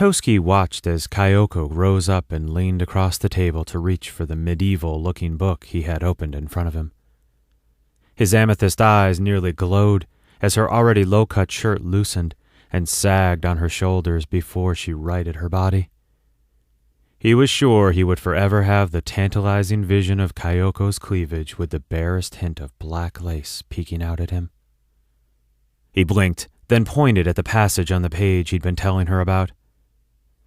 Toski watched as Kyoko rose up and leaned across the table to reach for the medieval-looking book he had opened in front of him. His amethyst eyes nearly glowed as her already low-cut shirt loosened and sagged on her shoulders before she righted her body. He was sure he would forever have the tantalizing vision of Kyoko's cleavage with the barest hint of black lace peeking out at him. He blinked, then pointed at the passage on the page he'd been telling her about.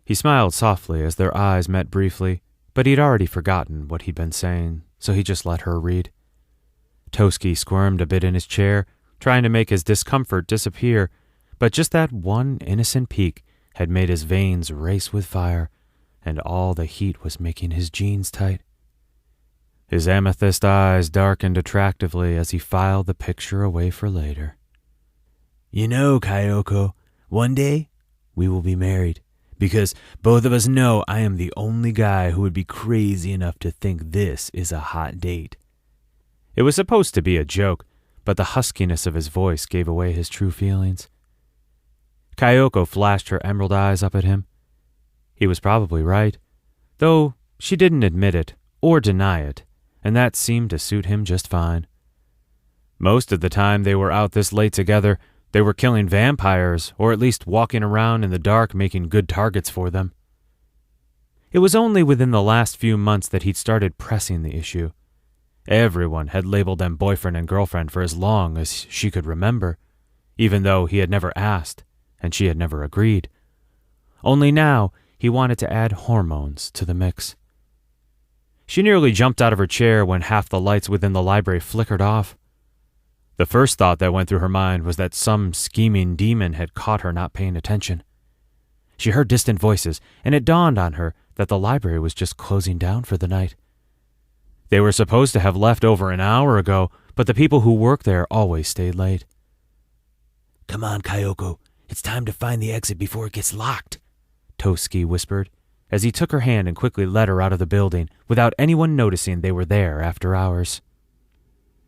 He smiled softly as their eyes met briefly, but he'd already forgotten what he'd been saying, so he just let her read. Toski squirmed a bit in his chair, trying to make his discomfort disappear, but just that one innocent peek had made his veins race with fire, and all the heat was making his jeans tight. His amethyst eyes darkened attractively as he filed the picture away for later. You know, Kyoko, one day we will be married, because both of us know I am the only guy who would be crazy enough to think this is a hot date. It was supposed to be a joke, but the huskiness of his voice gave away his true feelings. Kyoko flashed her emerald eyes up at him. He was probably right, though she didn't admit it or deny it, and that seemed to suit him just fine. Most of the time they were out this late together, they were killing vampires, or at least walking around in the dark making good targets for them. It was only within the last few months that he'd started pressing the issue. Everyone had labeled them boyfriend and girlfriend for as long as she could remember, even though he had never asked, and she had never agreed. Only now, he wanted to add hormones to the mix. She nearly jumped out of her chair when half the lights within the library flickered off. The first thought that went through her mind was that some scheming demon had caught her not paying attention. She heard distant voices, and it dawned on her that the library was just closing down for the night. They were supposed to have left over an hour ago, but the people who work there always stayed late. Come on, Kyoko. It's time to find the exit before it gets locked, Toski whispered, as he took her hand and quickly led her out of the building without anyone noticing they were there after hours.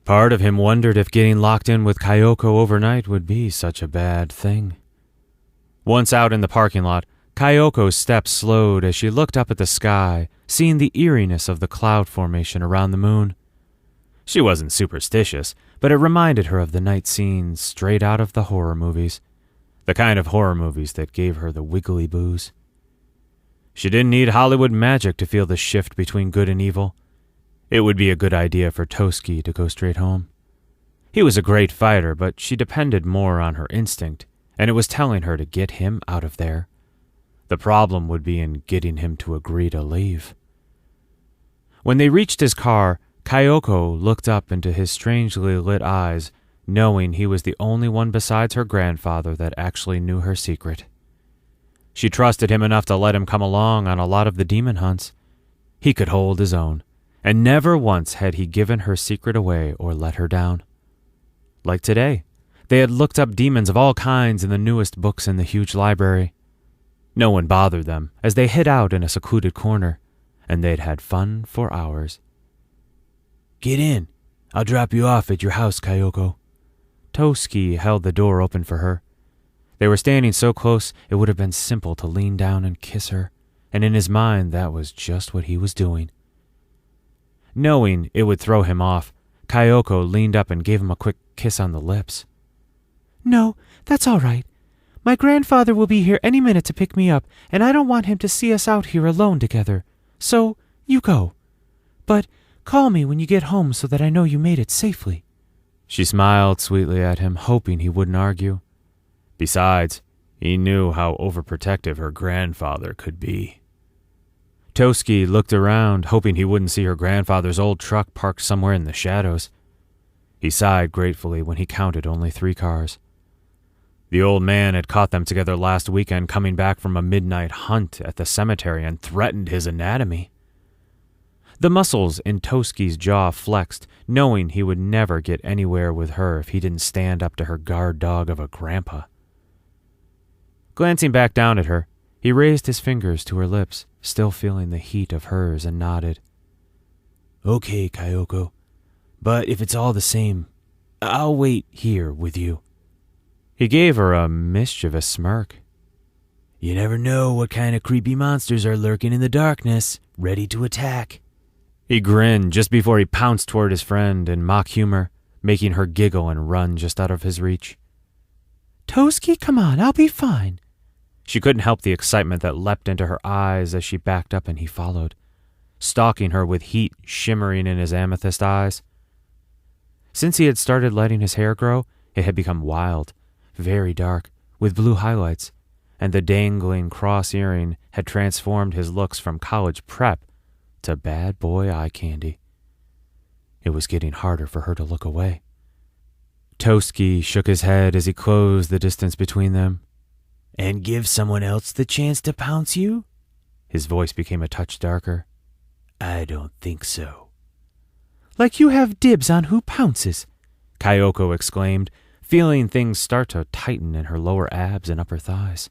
Part of him wondered if getting locked in with Kyoko overnight would be such a bad thing. Once out in the parking lot, Kyoko's steps slowed as she looked up at the sky, seeing the eeriness of the cloud formation around the moon. She wasn't superstitious, but it reminded her of the night scenes straight out of the horror movies, the kind of horror movies that gave her the wiggly boos. She didn't need Hollywood magic to feel the shift between good and evil. It would be a good idea for Toski to go straight home. He was a great fighter, but she depended more on her instinct, and it was telling her to get him out of there. The problem would be in getting him to agree to leave. When they reached his car, Kyoko looked up into his strangely lit eyes, knowing he was the only one besides her grandfather that actually knew her secret. She trusted him enough to let him come along on a lot of the demon hunts. He could hold his own, and never once had he given her secret away or let her down. Like today, they had looked up demons of all kinds in the newest books in the huge library. No one bothered them as they hid out in a secluded corner, and they'd had fun for hours. Get in. I'll drop you off at your house, Kyoko. Toski held the door open for her. They were standing so close it would have been simple to lean down and kiss her, and in his mind that was just what he was doing. Knowing it would throw him off, Kyoko leaned up and gave him a quick kiss on the lips. No, that's all right. My grandfather will be here any minute to pick me up, and I don't want him to see us out here alone together. So, you go. But call me when you get home so that I know you made it safely. She smiled sweetly at him, hoping he wouldn't argue. Besides, he knew how overprotective her grandfather could be. Toski looked around, hoping he wouldn't see her grandfather's old truck parked somewhere in the shadows. He sighed gratefully when he counted only 3 cars. The old man had caught them together last weekend coming back from a midnight hunt at the cemetery and threatened his anatomy. The muscles in Toski's jaw flexed, knowing he would never get anywhere with her if he didn't stand up to her guard dog of a grandpa. Glancing back down at her, he raised his fingers to her lips, still feeling the heat of hers, and nodded. Okay, Kyoko. But if it's all the same, I'll wait here with you. He gave her a mischievous smirk. You never know what kind of creepy monsters are lurking in the darkness, ready to attack. He grinned just before he pounced toward his friend in mock humor, making her giggle and run just out of his reach. Toski, come on, I'll be fine. She couldn't help the excitement that leapt into her eyes as she backed up and he followed, stalking her with heat shimmering in his amethyst eyes. Since he had started letting his hair grow, it had become wild, very dark, with blue highlights, and the dangling cross earring had transformed his looks from college prep to bad boy eye candy. It was getting harder for her to look away. Toski shook his head as he closed the distance between them. And give someone else the chance to pounce you? His voice became a touch darker. I don't think so. Like you have dibs on who pounces, Kyoko exclaimed, feeling things start to tighten in her lower abs and upper thighs.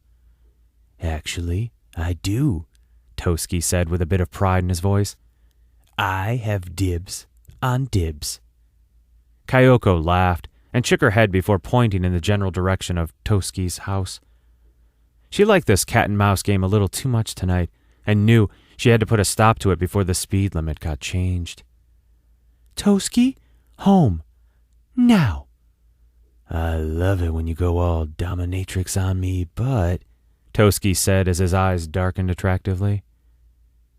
Actually, I do, Toski said with a bit of pride in his voice. I have dibs on dibs. Kyoko laughed and shook her head before pointing in the general direction of Toski's house. She liked this cat-and-mouse game a little too much tonight and knew she had to put a stop to it before the speed limit got changed. Toski, home. Now. I love it when you go all dominatrix on me, but, Toski said as his eyes darkened attractively,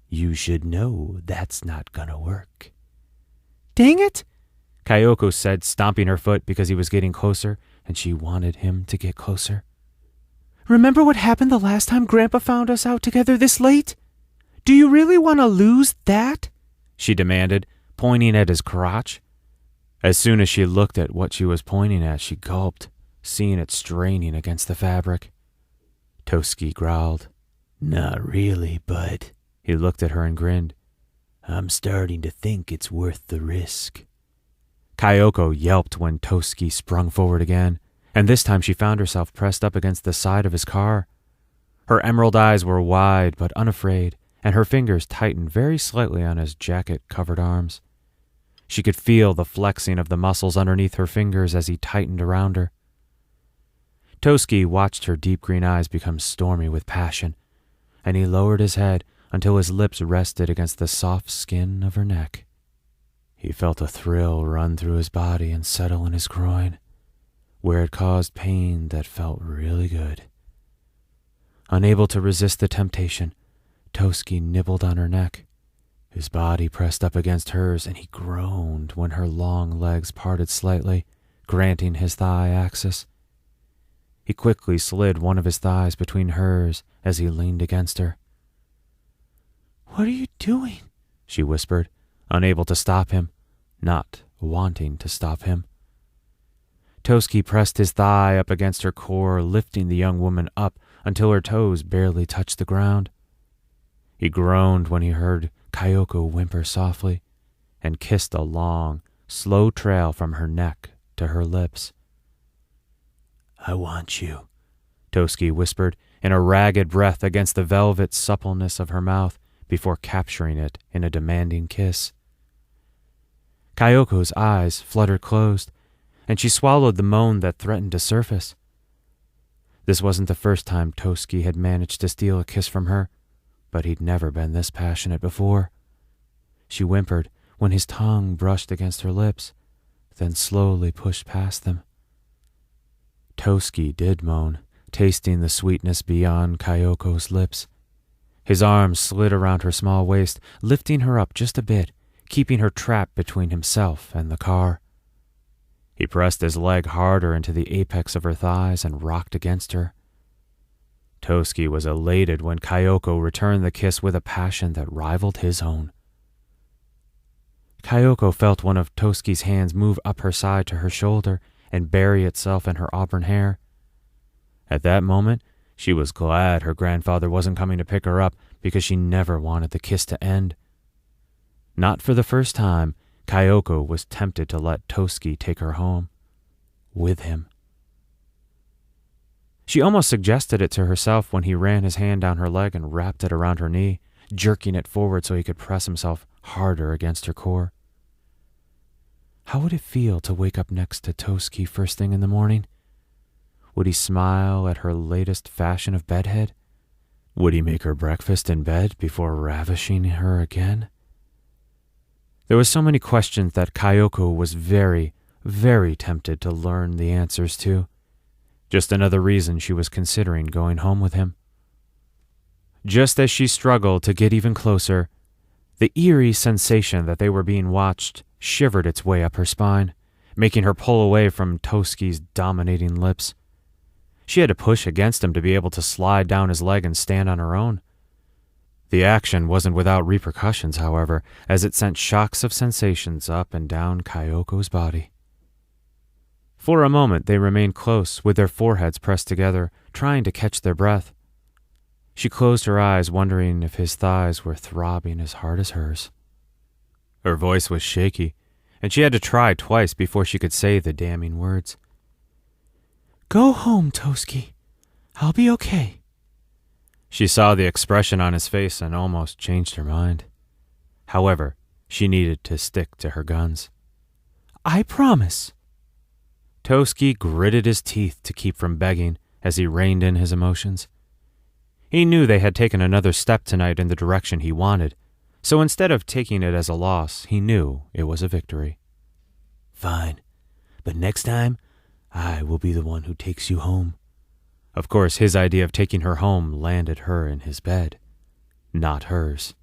you should know that's not gonna work. Dang it, Kyoko said, stomping her foot because he was getting closer and she wanted him to get closer. Remember what happened the last time Grandpa found us out together this late? Do you really want to lose that? She demanded, pointing at his crotch. As soon as she looked at what she was pointing at, she gulped, seeing it straining against the fabric. Toski growled. Not really, but... He looked at her and grinned. I'm starting to think it's worth the risk. Kyoko yelped when Toski sprung forward again, and this time she found herself pressed up against the side of his car. Her emerald eyes were wide but unafraid, and her fingers tightened very slightly on his jacket-covered arms. She could feel the flexing of the muscles underneath her fingers as he tightened around her. Toski watched her deep green eyes become stormy with passion, and he lowered his head until his lips rested against the soft skin of her neck. He felt a thrill run through his body and settle in his groin, where it caused pain that felt really good. Unable to resist the temptation, Toski nibbled on her neck. His body pressed up against hers, and he groaned when her long legs parted slightly, granting his thigh access. He quickly slid one of his thighs between hers as he leaned against her. What are you doing? She whispered, unable to stop him, not wanting to stop him. Toski pressed his thigh up against her core, lifting the young woman up until her toes barely touched the ground. He groaned when he heard Kyoko whimper softly and kissed a long, slow trail from her neck to her lips. I want you, Toski whispered in a ragged breath against the velvet suppleness of her mouth before capturing it in a demanding kiss. Kyoko's eyes fluttered closed, and she swallowed the moan that threatened to surface. This wasn't the first time Toski had managed to steal a kiss from her, but he'd never been this passionate before. She whimpered when his tongue brushed against her lips, then slowly pushed past them. Toski did moan, tasting the sweetness beyond Kyoko's lips. His arms slid around her small waist, lifting her up just a bit, keeping her trapped between himself and the car. He pressed his leg harder into the apex of her thighs and rocked against her. Toski was elated when Kyoko returned the kiss with a passion that rivaled his own. Kyoko felt one of Toski's hands move up her side to her shoulder and bury itself in her auburn hair. At that moment, she was glad her grandfather wasn't coming to pick her up because she never wanted the kiss to end. Not for the first time, Kyoko was tempted to let Toski take her home with him. She almost suggested it to herself when he ran his hand down her leg and wrapped it around her knee, jerking it forward so he could press himself harder against her core. How would it feel to wake up next to Toski first thing in the morning? Would he smile at her latest fashion of bedhead, Would he make her breakfast in bed before ravishing her again? There were so many questions that Kyoko was very, very tempted to learn the answers to. Just another reason she was considering going home with him. Just as she struggled to get even closer, the eerie sensation that they were being watched shivered its way up her spine, making her pull away from Toski's dominating lips. She had to push against him to be able to slide down his leg and stand on her own. The action wasn't without repercussions, however, as it sent shocks of sensations up and down Kyoko's body. For a moment they remained close, with their foreheads pressed together, trying to catch their breath. She closed her eyes, wondering if his thighs were throbbing as hard as hers. Her voice was shaky, and she had to try twice before she could say the damning words. "Go home, Toski. I'll be okay." She saw the expression on his face and almost changed her mind. However, she needed to stick to her guns. "I promise." Toski gritted his teeth to keep from begging as he reined in his emotions. He knew they had taken another step tonight in the direction he wanted, so instead of taking it as a loss, he knew it was a victory. "Fine, but next time, I will be the one who takes you home." Of course, his idea of taking her home landed her in his bed, not hers.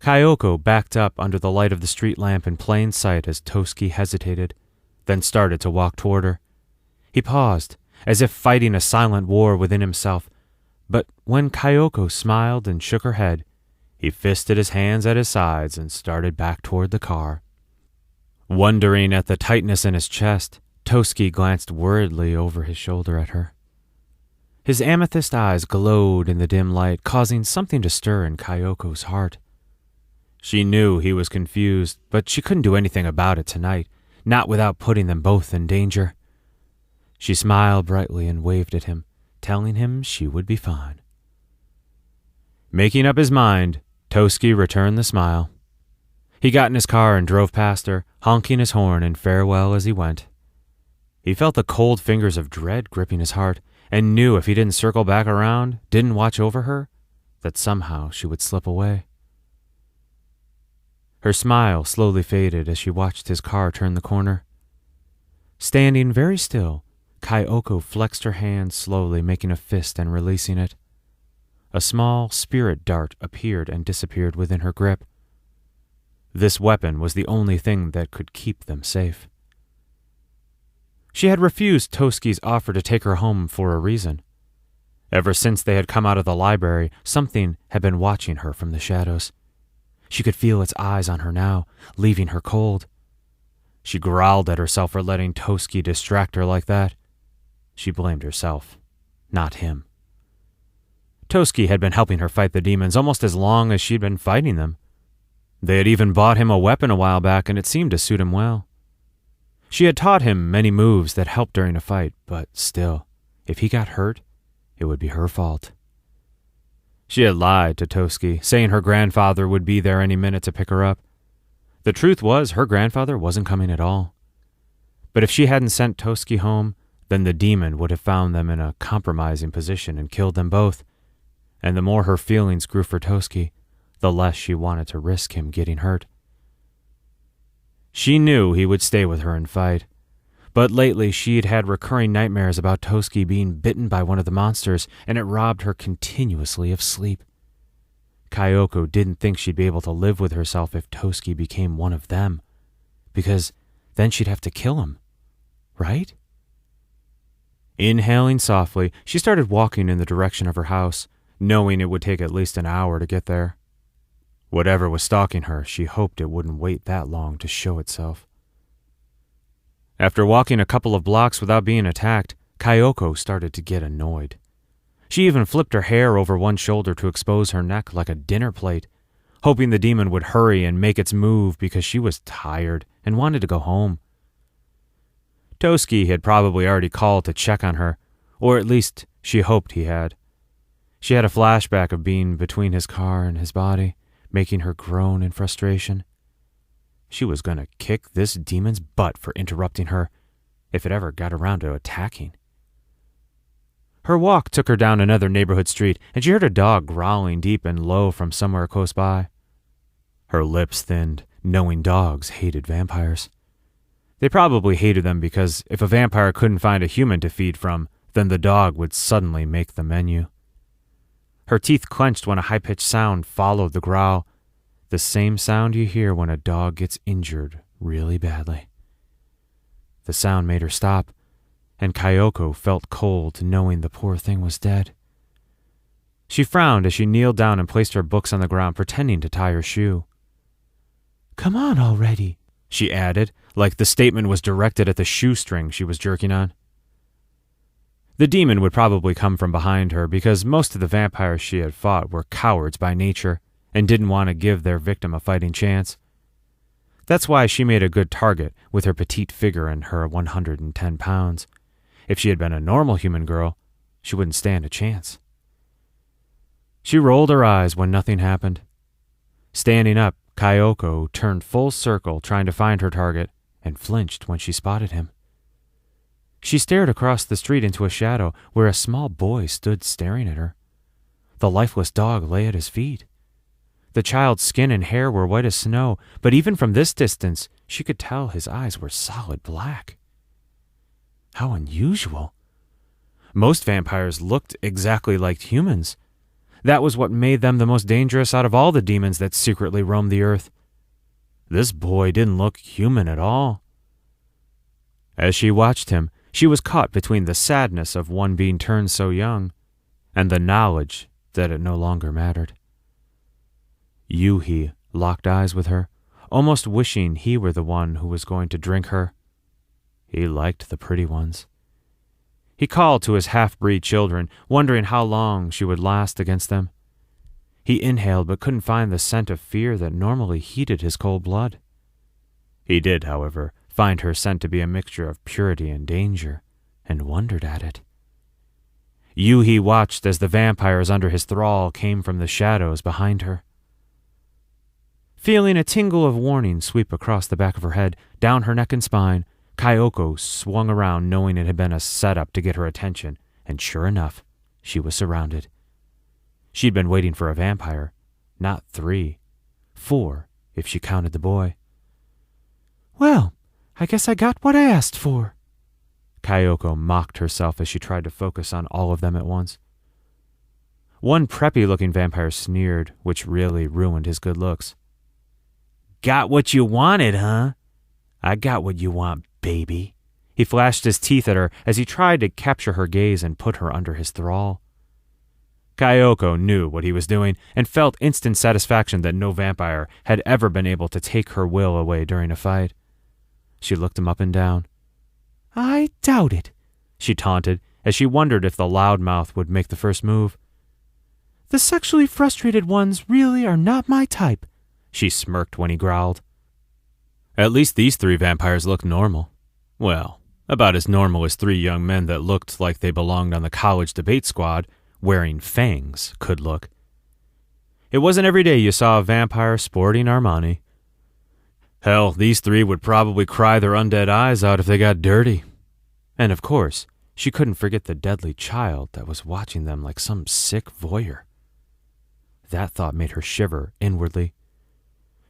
Kyoko backed up under the light of the street lamp in plain sight as Toski hesitated, then started to walk toward her. He paused, as if fighting a silent war within himself, but when Kyoko smiled and shook her head, he fisted his hands at his sides and started back toward the car. Wondering at the tightness in his chest, Toski glanced worriedly over his shoulder at her. His amethyst eyes glowed in the dim light, causing something to stir in Kyoko's heart. She knew he was confused, but she couldn't do anything about it tonight, not without putting them both in danger. She smiled brightly and waved at him, telling him she would be fine. Making up his mind, Toski returned the smile. He got in his car and drove past her, honking his horn in farewell as he went. He felt the cold fingers of dread gripping his heart, and knew if he didn't circle back around, didn't watch over her, that somehow she would slip away. Her smile slowly faded as she watched his car turn the corner. Standing very still, Kyoko flexed her hand slowly, making a fist and releasing it. A small spirit dart appeared and disappeared within her grip. This weapon was the only thing that could keep them safe. She had refused Toski's offer to take her home for a reason. Ever since they had come out of the library, something had been watching her from the shadows. She could feel its eyes on her now, leaving her cold. She growled at herself for letting Toski distract her like that. She blamed herself, not him. Toski had been helping her fight the demons almost as long as she'd been fighting them. They had even bought him a weapon a while back, and it seemed to suit him well. She had taught him many moves that helped during a fight, but still, if he got hurt, it would be her fault. She had lied to Toski, saying her grandfather would be there any minute to pick her up. The truth was her grandfather wasn't coming at all. But if she hadn't sent Toski home, then the demon would have found them in a compromising position and killed them both. And the more her feelings grew for Toski, the less she wanted to risk him getting hurt. She knew he would stay with her and fight, but lately she'd had recurring nightmares about Toski being bitten by one of the monsters, and it robbed her continuously of sleep. Kyoko didn't think she'd be able to live with herself if Toski became one of them, because then she'd have to kill him, right? Inhaling softly, she started walking in the direction of her house, knowing it would take at least an hour to get there. Whatever was stalking her, she hoped it wouldn't wait that long to show itself. After walking a couple of blocks without being attacked, Kyoko started to get annoyed. She even flipped her hair over one shoulder to expose her neck like a dinner plate, hoping the demon would hurry and make its move because she was tired and wanted to go home. Toski had probably already called to check on her, or at least she hoped he had. She had a flashback of being between his car and his body, making her groan in frustration. She was going to kick this demon's butt for interrupting her, if it ever got around to attacking. Her walk took her down another neighborhood street, and she heard a dog growling deep and low from somewhere close by. Her lips thinned, knowing dogs hated vampires. They probably hated them because if a vampire couldn't find a human to feed from, then the dog would suddenly make the menu. Her teeth clenched when a high-pitched sound followed the growl, the same sound you hear when a dog gets injured really badly. The sound made her stop, and Kyoko felt cold knowing the poor thing was dead. She frowned as she kneeled down and placed her books on the ground, pretending to tie her shoe. "Come on already," she added, like the statement was directed at the shoestring she was jerking on. The demon would probably come from behind her because most of the vampires she had fought were cowards by nature and didn't want to give their victim a fighting chance. That's why she made a good target with her petite figure and her 110 pounds. If she had been a normal human girl, she wouldn't stand a chance. She rolled her eyes when nothing happened. Standing up, Kyoko turned full circle trying to find her target and flinched when she spotted him. She stared across the street into a shadow where a small boy stood staring at her. The lifeless dog lay at his feet. The child's skin and hair were white as snow, but even from this distance, she could tell his eyes were solid black. How unusual. Most vampires looked exactly like humans. That was what made them the most dangerous out of all the demons that secretly roamed the earth. This boy didn't look human at all. As she watched him, she was caught between the sadness of one being turned so young and the knowledge that it no longer mattered. Yuhi locked eyes with her, almost wishing he were the one who was going to drink her. He liked the pretty ones. He called to his half-breed children, wondering how long she would last against them. He inhaled but couldn't find the scent of fear that normally heated his cold blood. He did, however, find her scent to be a mixture of purity and danger, and wondered at it. Yuhi watched as the vampires under his thrall came from the shadows behind her. Feeling a tingle of warning sweep across the back of her head, down her neck and spine, Kyoko swung around knowing it had been a setup to get her attention, and sure enough, she was surrounded. She'd been waiting for a vampire, not 3, 4, if she counted the boy. "Well, I guess I got what I asked for." Kyoko mocked herself as she tried to focus on all of them at once. One preppy-looking vampire sneered, which really ruined his good looks. "Got what you wanted, huh? I got what you want, baby." He flashed his teeth at her as he tried to capture her gaze and put her under his thrall. Kyoko knew what he was doing and felt instant satisfaction that no vampire had ever been able to take her will away during a fight. She looked him up and down. "I doubt it," she taunted as she wondered if the loudmouth would make the first move. "The sexually frustrated ones really are not my type," she smirked when he growled. At least these 3 vampires looked normal. Well, about as normal as 3 young men that looked like they belonged on the college debate squad wearing fangs could look. It wasn't every day you saw a vampire sporting Armani. Hell, these 3 would probably cry their undead eyes out if they got dirty. And of course, she couldn't forget the deadly child that was watching them like some sick voyeur. That thought made her shiver inwardly.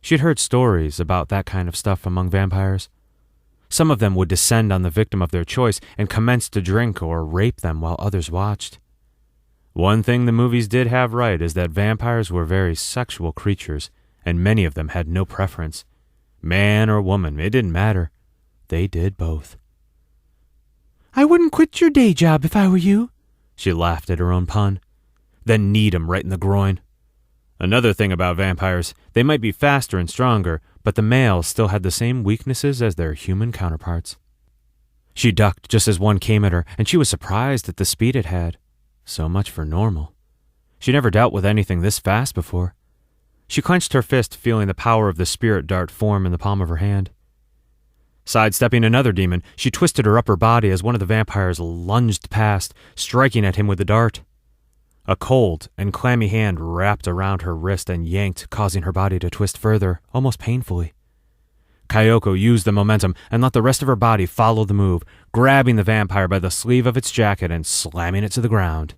She'd heard stories about that kind of stuff among vampires. Some of them would descend on the victim of their choice and commence to drink or rape them while others watched. One thing the movies did have right is that vampires were very sexual creatures, and many of them had no preference. Man or woman, it didn't matter. They did both. "I wouldn't quit your day job if I were you," she laughed at her own pun, then kneed him right in the groin. Another thing about vampires, they might be faster and stronger, but the males still had the same weaknesses as their human counterparts. She ducked just as one came at her, and she was surprised at the speed it had. So much for normal. She never dealt with anything this fast before. She clenched her fist, feeling the power of the spirit dart form in the palm of her hand. Sidestepping another demon, she twisted her upper body as one of the vampires lunged past, striking at him with the dart. A cold and clammy hand wrapped around her wrist and yanked, causing her body to twist further, almost painfully. Kyoko used the momentum and let the rest of her body follow the move, grabbing the vampire by the sleeve of its jacket and slamming it to the ground.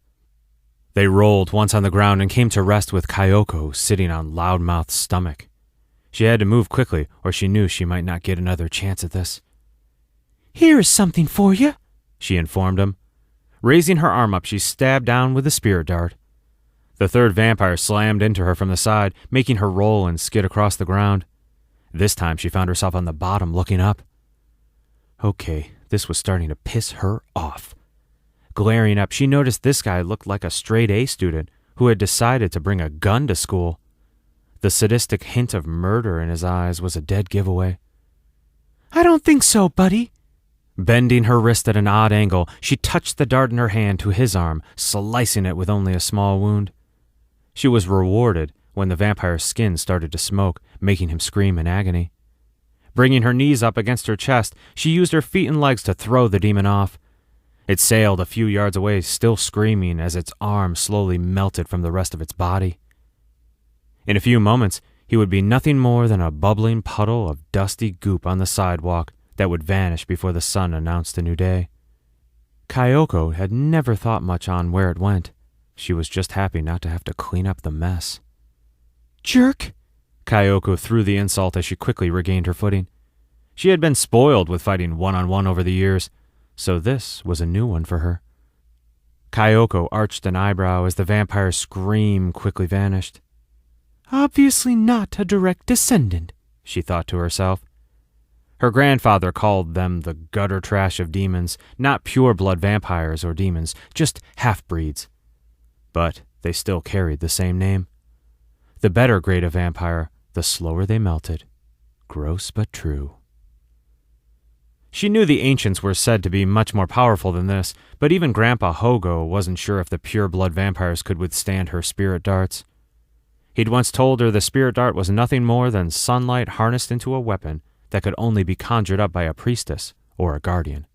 They rolled once on the ground and came to rest with Kyoko sitting on Loudmouth's stomach. She had to move quickly, or she knew she might not get another chance at this. "Here is something for you," she informed him. Raising her arm up, she stabbed down with the spirit dart. The third vampire slammed into her from the side, making her roll and skid across the ground. This time she found herself on the bottom, looking up. Okay, this was starting to piss her off. Glaring up, she noticed this guy looked like a straight-A student who had decided to bring a gun to school. The sadistic hint of murder in his eyes was a dead giveaway. "I don't think so, buddy." Bending her wrist at an odd angle, she touched the dart in her hand to his arm, slicing it with only a small wound. She was rewarded when the vampire's skin started to smoke, making him scream in agony. Bringing her knees up against her chest, she used her feet and legs to throw the demon off. It sailed a few yards away, still screaming as its arm slowly melted from the rest of its body. In a few moments, he would be nothing more than a bubbling puddle of dusty goop on the sidewalk that would vanish before the sun announced a new day. Kyoko had never thought much on where it went. She was just happy not to have to clean up the mess. "Jerk!" Kyoko threw the insult as she quickly regained her footing. She had been spoiled with fighting one-on-one over the years, so this was a new one for her. Kyoko arched an eyebrow as the vampire's scream quickly vanished. "Obviously not a direct descendant," she thought to herself. Her grandfather called them the gutter trash of demons, not pure-blood vampires or demons, just half-breeds. But they still carried the same name. The better grade of vampire, the slower they melted. Gross but true. She knew the ancients were said to be much more powerful than this, but even Grandpa Hogo wasn't sure if the pure-blood vampires could withstand her spirit darts. He'd once told her the spirit dart was nothing more than sunlight harnessed into a weapon that could only be conjured up by a priestess or a guardian.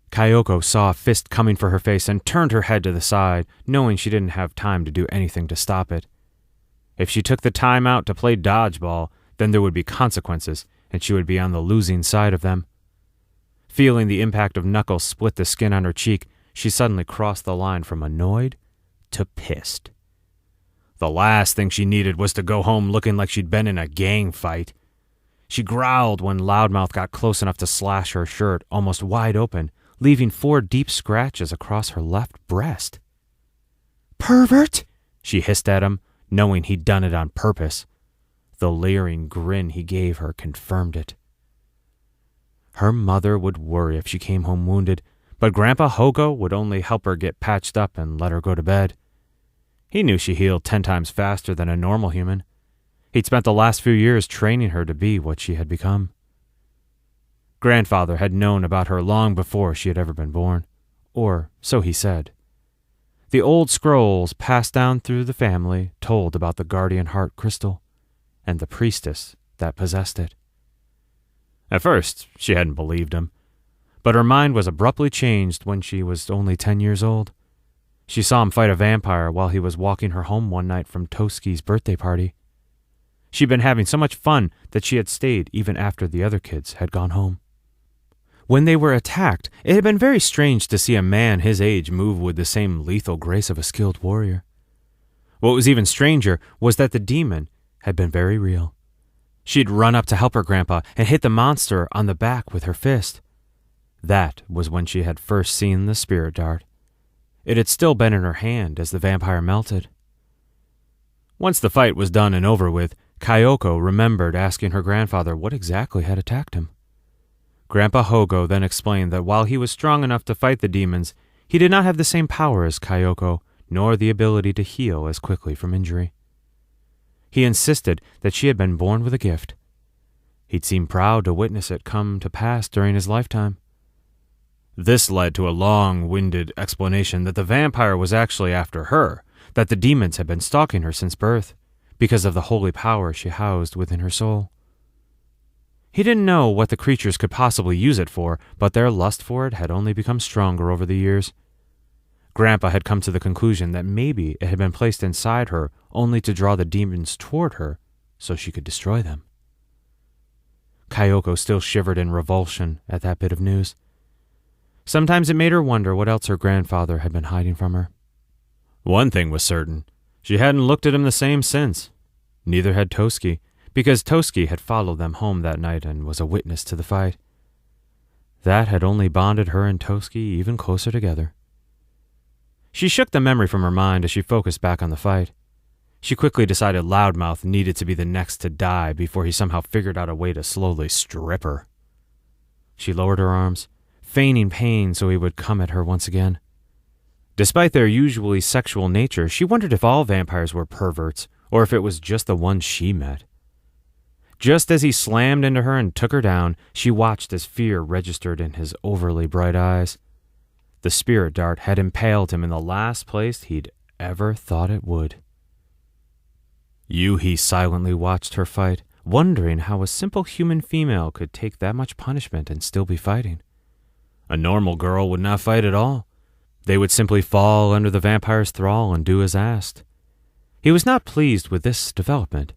Kyoko saw a fist coming for her face and turned her head to the side, knowing she didn't have time to do anything to stop it. If she took the time out to play dodgeball, then there would be consequences, and she would be on the losing side of them. Feeling the impact of knuckles split the skin on her cheek, she suddenly crossed the line from annoyed to pissed. The last thing she needed was to go home looking like she'd been in a gang fight. She growled when Loudmouth got close enough to slash her shirt almost wide open, leaving 4 deep scratches across her left breast. "Pervert!" she hissed at him, knowing he'd done it on purpose. The leering grin he gave her confirmed it. Her mother would worry if she came home wounded, but Grandpa Hogo would only help her get patched up and let her go to bed. He knew she healed 10 times faster than a normal human. He'd spent the last few years training her to be what she had become. Grandfather had known about her long before she had ever been born, or so he said. The old scrolls passed down through the family told about the guardian heart crystal and the priestess that possessed it. At first, she hadn't believed him, but her mind was abruptly changed when she was only 10 years old. She saw him fight a vampire while he was walking her home one night from Toski's birthday party. She'd been having so much fun that she had stayed even after the other kids had gone home. When they were attacked, it had been very strange to see a man his age move with the same lethal grace of a skilled warrior. What was even stranger was that the demon had been very real. She'd run up to help her grandpa and hit the monster on the back with her fist. That was when she had first seen the spirit dart. It had still been in her hand as the vampire melted. Once the fight was done and over with, Kyoko remembered asking her grandfather what exactly had attacked him. Grandpa Hogo then explained that while he was strong enough to fight the demons, he did not have the same power as Kyoko, nor the ability to heal as quickly from injury. He insisted that she had been born with a gift. He'd seemed proud to witness it come to pass during his lifetime. This led to a long-winded explanation that the vampire was actually after her, that the demons had been stalking her since birth, because of the holy power she housed within her soul. He didn't know what the creatures could possibly use it for, but their lust for it had only become stronger over the years. Grandpa had come to the conclusion that maybe it had been placed inside her only to draw the demons toward her so she could destroy them. Kyoko still shivered in revulsion at that bit of news. Sometimes it made her wonder what else her grandfather had been hiding from her. One thing was certain. She hadn't looked at him the same since. Neither had Toski, because Toski had followed them home that night and was a witness to the fight. That had only bonded her and Toski even closer together. She shook the memory from her mind as she focused back on the fight. She quickly decided Loudmouth needed to be the next to die before he somehow figured out a way to slowly strip her. She lowered her arms, feigning pain so he would come at her once again. Despite their usually sexual nature, she wondered if all vampires were perverts, or if it was just the one she met. Just as he slammed into her and took her down, she watched as fear registered in his overly bright eyes. The spirit dart had impaled him in the last place he'd ever thought it would. Yuhi silently watched her fight, wondering how a simple human female could take that much punishment and still be fighting. A normal girl would not fight at all. They would simply fall under the vampire's thrall and do as asked. He was not pleased with this development.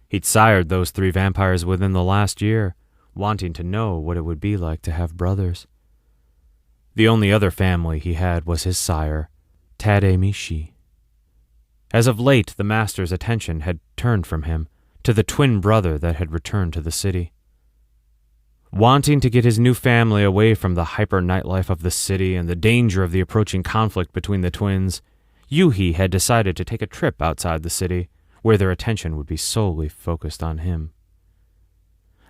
He'd sired those 3 vampires within the last year, wanting to know what it would be like to have brothers. The only other family he had was his sire, Tademichi. As of late, the master's attention had turned from him to the twin brother that had returned to the city. Wanting to get his new family away from the hyper nightlife of the city and the danger of the approaching conflict between the twins, Yuhi had decided to take a trip outside the city, where their attention would be solely focused on him.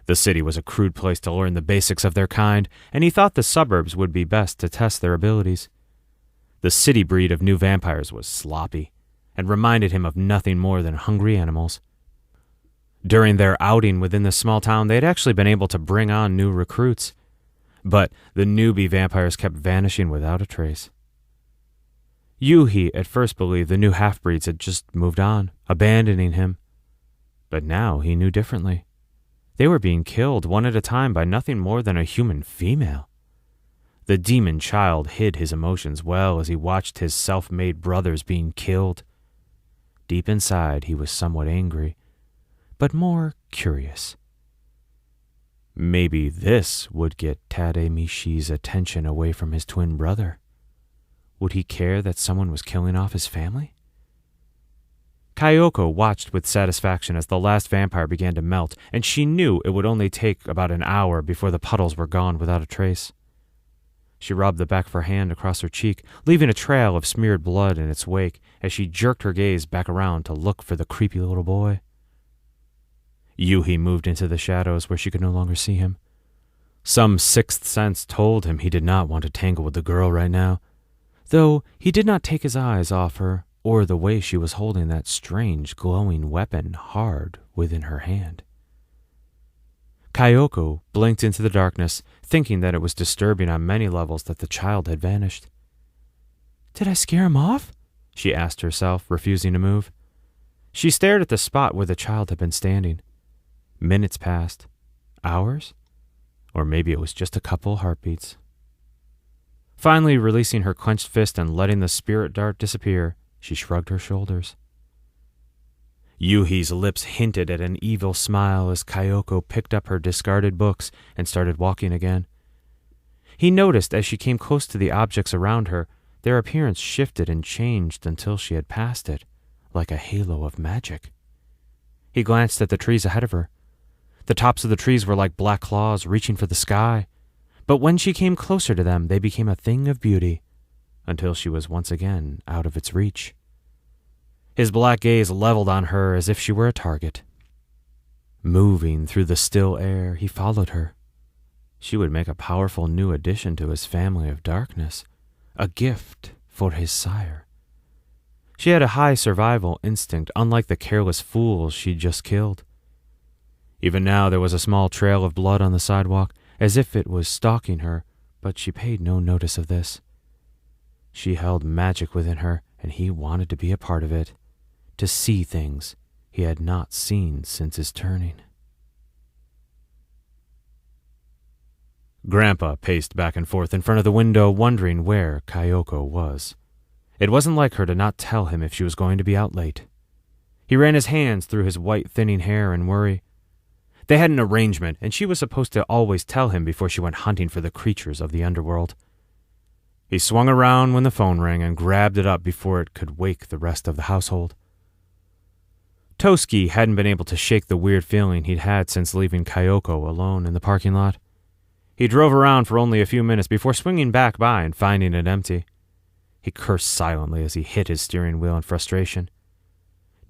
The city was a crude place to learn the basics of their kind, and he thought the suburbs would be best to test their abilities. The city breed of new vampires was sloppy, and reminded him of nothing more than hungry animals. During their outing within the small town, they had actually been able to bring on new recruits, but the newbie vampires kept vanishing without a trace. Yuhi at first believed the new half-breeds had just moved on, abandoning him. But now he knew differently. They were being killed one at a time by nothing more than a human female. The demon child hid his emotions well as he watched his self-made brothers being killed. Deep inside, he was somewhat angry, but more curious. Maybe this would get Tademichi's attention away from his twin brother. Would he care that someone was killing off his family? Kyoko watched with satisfaction as the last vampire began to melt, and she knew it would only take about an hour before the puddles were gone without a trace. She rubbed the back of her hand across her cheek, leaving a trail of smeared blood in its wake as she jerked her gaze back around to look for the creepy little boy. Yuhi moved into the shadows where she could no longer see him. Some sixth sense told him he did not want to tangle with the girl right now, though he did not take his eyes off her or the way she was holding that strange glowing weapon hard within her hand. Kyoko blinked into the darkness, thinking that it was disturbing on many levels that the child had vanished. Did I scare him off? She asked herself, refusing to move. She stared at the spot where the child had been standing. Minutes passed. Hours? Or maybe it was just a couple heartbeats. Finally, releasing her clenched fist and letting the spirit dart disappear, she shrugged her shoulders. Yuhi's lips hinted at an evil smile as Kyoko picked up her discarded books and started walking again. He noticed as she came close to the objects around her, their appearance shifted and changed until she had passed it, like a halo of magic. He glanced at the trees ahead of her. The tops of the trees were like black claws reaching for the sky, but when she came closer to them, they became a thing of beauty, until she was once again out of its reach. His black gaze leveled on her as if she were a target. Moving through the still air, he followed her. She would make a powerful new addition to his family of darkness, a gift for his sire. She had a high survival instinct, unlike the careless fools she'd just killed. Even now there was a small trail of blood on the sidewalk, as if it was stalking her, but she paid no notice of this. She held magic within her, and he wanted to be a part of it, to see things he had not seen since his turning. Grandpa paced back and forth in front of the window, wondering where Kyoko was. It wasn't like her to not tell him if she was going to be out late. He ran his hands through his white, thinning hair in worry. They had an arrangement, and she was supposed to always tell him before she went hunting for the creatures of the underworld. He swung around when the phone rang and grabbed it up before it could wake the rest of the household. Toski hadn't been able to shake the weird feeling he'd had since leaving Kyoko alone in the parking lot. He drove around for only a few minutes before swinging back by and finding it empty. He cursed silently as he hit his steering wheel in frustration.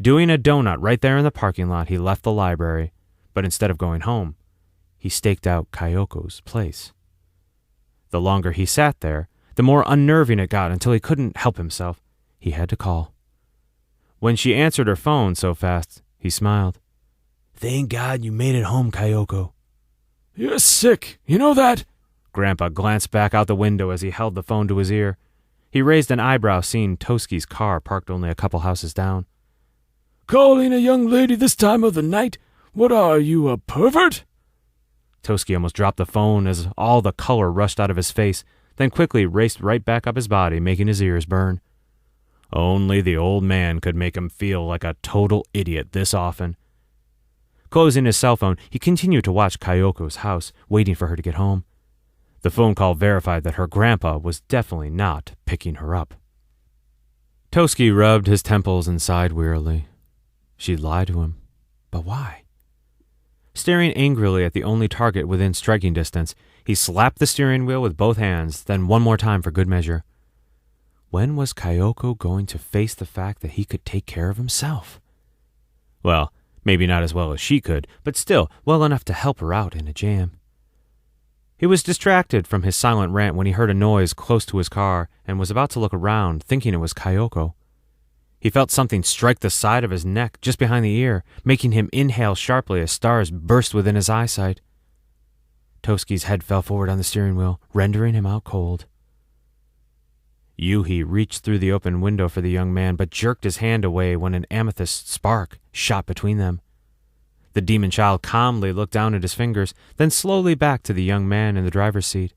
Doing a donut right there in the parking lot, he left the library, but instead of going home, he staked out Kyoko's place. The longer he sat there, the more unnerving it got until he couldn't help himself. He had to call. When she answered her phone so fast, he smiled. Thank God you made it home, Kyoko. You're sick, you know that? Grandpa glanced back out the window as he held the phone to his ear. He raised an eyebrow seeing Toski's car parked only a couple houses down. Calling a young lady this time of the night? What are you, a pervert? Toski almost dropped the phone as all the color rushed out of his face, then quickly raced right back up his body, making his ears burn. Only the old man could make him feel like a total idiot this often. Closing his cell phone, he continued to watch Kyoko's house, waiting for her to get home. The phone call verified that her grandpa was definitely not picking her up. Toski rubbed his temples and sighed wearily. She'd lied to him. But why? Staring angrily at the only target within striking distance, he slapped the steering wheel with both hands, then one more time for good measure. When was Kyoko going to face the fact that he could take care of himself? Well, maybe not as well as she could, but still well enough to help her out in a jam. He was distracted from his silent rant when he heard a noise close to his car and was about to look around, thinking it was Kyoko. He felt something strike the side of his neck just behind the ear, making him inhale sharply as stars burst within his eyesight. Toski's head fell forward on the steering wheel, rendering him out cold. Yuhi reached through the open window for the young man, but jerked his hand away when an amethyst spark shot between them. The demon child calmly looked down at his fingers, then slowly back to the young man in the driver's seat.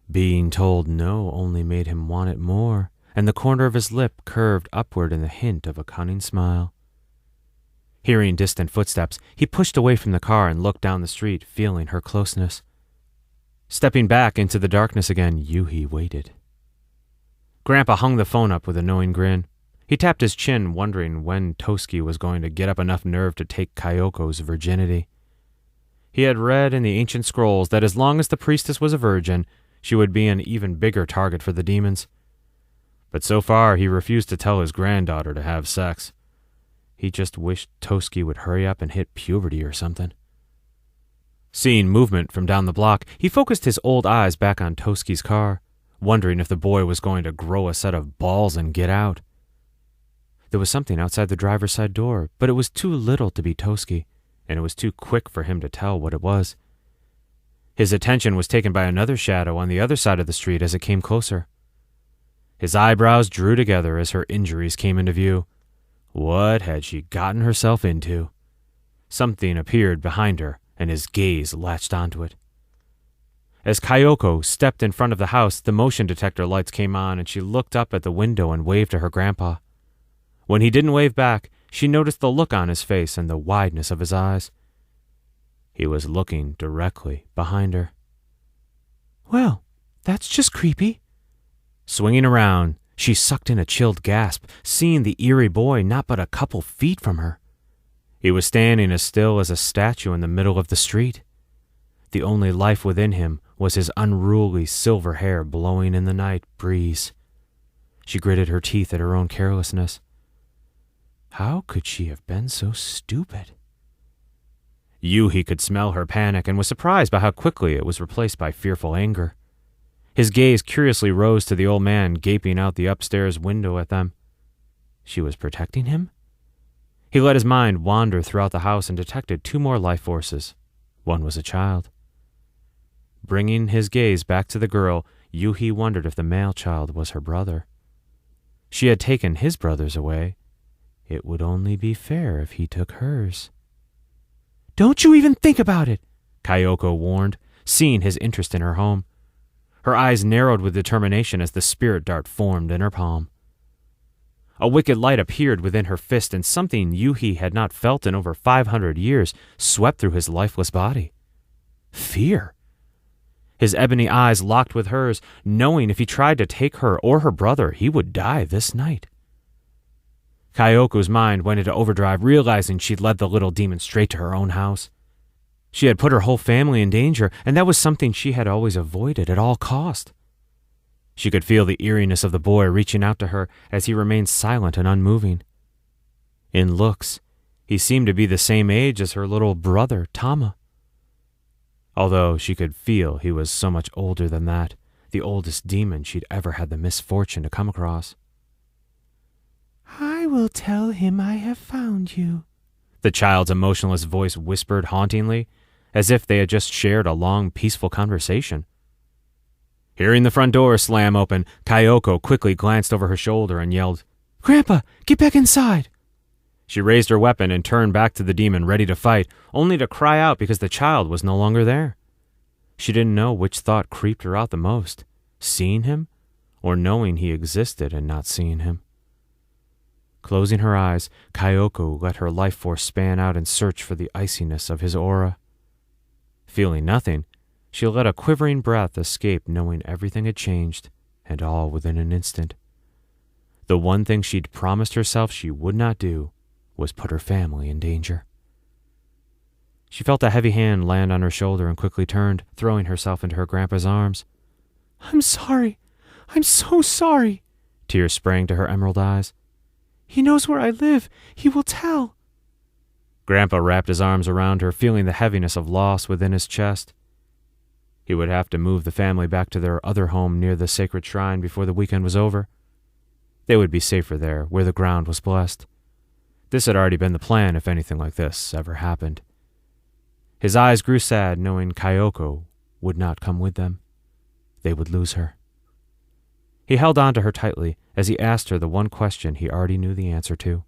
Being told no only made him want it more, and the corner of his lip curved upward in the hint of a cunning smile. Hearing distant footsteps, he pushed away from the car and looked down the street, feeling her closeness. Stepping back into the darkness again, Yuhi waited. Grandpa hung the phone up with a knowing grin. He tapped his chin, wondering when Toski was going to get up enough nerve to take Kyoko's virginity. He had read in the ancient scrolls that as long as the priestess was a virgin, she would be an even bigger target for the demons. But so far, he refused to tell his granddaughter to have sex. He just wished Toski would hurry up and hit puberty or something. Seeing movement from down the block, he focused his old eyes back on Toski's car, wondering if the boy was going to grow a set of balls and get out. There was something outside the driver's side door, but it was too little to be Toski, and it was too quick for him to tell what it was. His attention was taken by another shadow on the other side of the street as it came closer. His eyebrows drew together as her injuries came into view. What had she gotten herself into? Something appeared behind her, and his gaze latched onto it. As Kyoko stepped in front of the house, the motion detector lights came on, and she looked up at the window and waved to her grandpa. When he didn't wave back, she noticed the look on his face and the wideness of his eyes. He was looking directly behind her. Well, that's just creepy. Swinging around, she sucked in a chilled gasp, seeing the eerie boy not but a couple feet from her. He was standing as still as a statue in the middle of the street. The only life within him was his unruly silver hair blowing in the night breeze. She gritted her teeth at her own carelessness. How could she have been so stupid? Yuhi could smell her panic and was surprised by how quickly it was replaced by fearful anger. His gaze curiously rose to the old man gaping out the upstairs window at them. She was protecting him? He let his mind wander throughout the house and detected two more life forces. One was a child. Bringing his gaze back to the girl, Yuhi wondered if the male child was her brother. She had taken his brothers away. It would only be fair if he took hers. Don't you even think about it, Kyoko warned, seeing his interest in her home. Her eyes narrowed with determination as the spirit dart formed in her palm. A wicked light appeared within her fist, and something Yuhi had not felt in over 500 years swept through his lifeless body. Fear. His ebony eyes locked with hers, knowing if he tried to take her or her brother, he would die this night. Kyoko's mind went into overdrive, realizing she'd led the little demon straight to her own house. She had put her whole family in danger, and that was something she had always avoided at all cost. She could feel the eeriness of the boy reaching out to her as he remained silent and unmoving. In looks, he seemed to be the same age as her little brother, Tama. Although she could feel he was so much older than that, the oldest demon she'd ever had the misfortune to come across. "I will tell him I have found you," the child's emotionless voice whispered hauntingly, as if they had just shared a long, peaceful conversation. Hearing the front door slam open, Kyoko quickly glanced over her shoulder and yelled, "Grandpa, get back inside!" She raised her weapon and turned back to the demon, ready to fight, only to cry out because the child was no longer there. She didn't know which thought creeped her out the most, seeing him or knowing he existed and not seeing him. Closing her eyes, Kyoko let her life force span out and search for the iciness of his aura. Feeling nothing, she let a quivering breath escape, knowing everything had changed, and all within an instant. The one thing she'd promised herself she would not do was put her family in danger. She felt a heavy hand land on her shoulder and quickly turned, throwing herself into her grandpa's arms. "I'm sorry. I'm so sorry." Tears sprang to her emerald eyes. "He knows where I live. He will tell." Grandpa wrapped his arms around her, feeling the heaviness of loss within his chest. He would have to move the family back to their other home near the sacred shrine before the weekend was over. They would be safer there, where the ground was blessed. This had already been the plan if anything like this ever happened. His eyes grew sad, knowing Kyoko would not come with them. They would lose her. He held on to her tightly as he asked her the one question he already knew the answer to.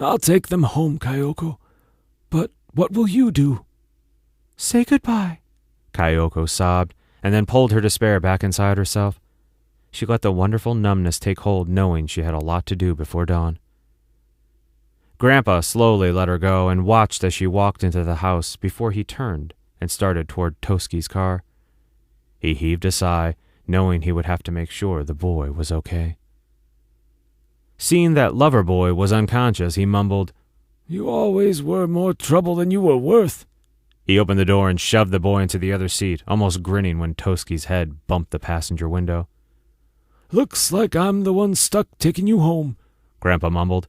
"I'll take them home, Kyoko. But what will you do?" "Say goodbye," Kyoko sobbed, and then pulled her despair back inside herself. She let the wonderful numbness take hold, knowing she had a lot to do before dawn. Grandpa slowly let her go and watched as she walked into the house before he turned and started toward Toski's car. He heaved a sigh, knowing he would have to make sure the boy was okay. Seeing that lover boy was unconscious, he mumbled, "You always were more trouble than you were worth." He opened the door and shoved the boy into the other seat, almost grinning when Toski's head bumped the passenger window. "Looks like I'm the one stuck taking you home," Grandpa mumbled.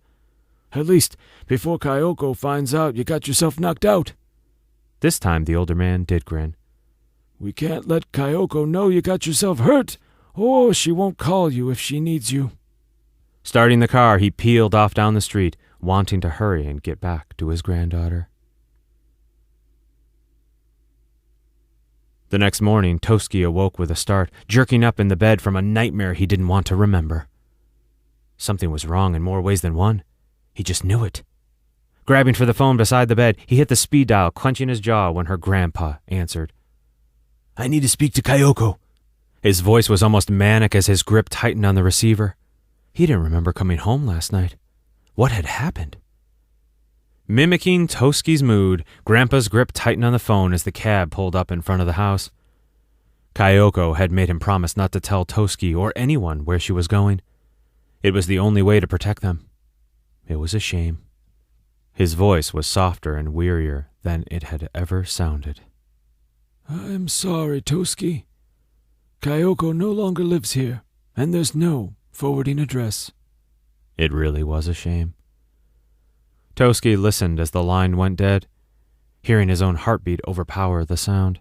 "At least, before Kyoko finds out you got yourself knocked out." This time the older man did grin. "We can't let Kyoko know you got yourself hurt, or she won't call you if she needs you." Starting the car, he peeled off down the street, wanting to hurry and get back to his granddaughter. The next morning, Toski awoke with a start, jerking up in the bed from a nightmare he didn't want to remember. Something was wrong in more ways than one. He just knew it. Grabbing for the phone beside the bed, he hit the speed dial, clenching his jaw when her grandpa answered. "I need to speak to Kyoko." His voice was almost manic as his grip tightened on the receiver. He didn't remember coming home last night. What had happened? Mimicking Toski's mood, Grandpa's grip tightened on the phone as the cab pulled up in front of the house. Kyoko had made him promise not to tell Toski or anyone where she was going. It was the only way to protect them. It was a shame. His voice was softer and wearier than it had ever sounded. "I'm sorry, Toski. Kyoko no longer lives here, and there's no forwarding address." It really was a shame. Toski listened as the line went dead, hearing his own heartbeat overpower the sound.